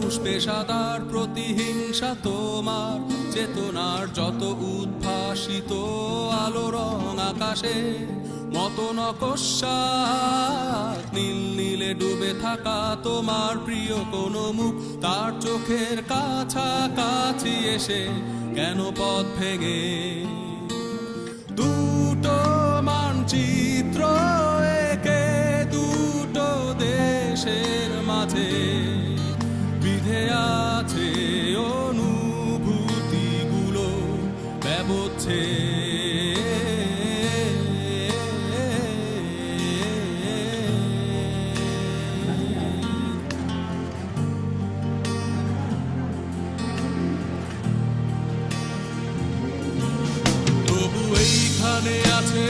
মানুষ পেশাদার প্রতিহিংসা তোমার চেতনার যত উদ্ভাসিত আলো রং আকাশে মতো নকশাত নীল নীলে ডুবে থাকা তোমার প্রিয় কোনো মুখ তার চোখের কাছাকাছি এসে কেন পথ ভেঙে দুটো মানচিত্র একে দুটো দেশের মাঝে বিধে আছে অনুভূতিগুলো ব্যবচ্ছে তবু এইখানে আছে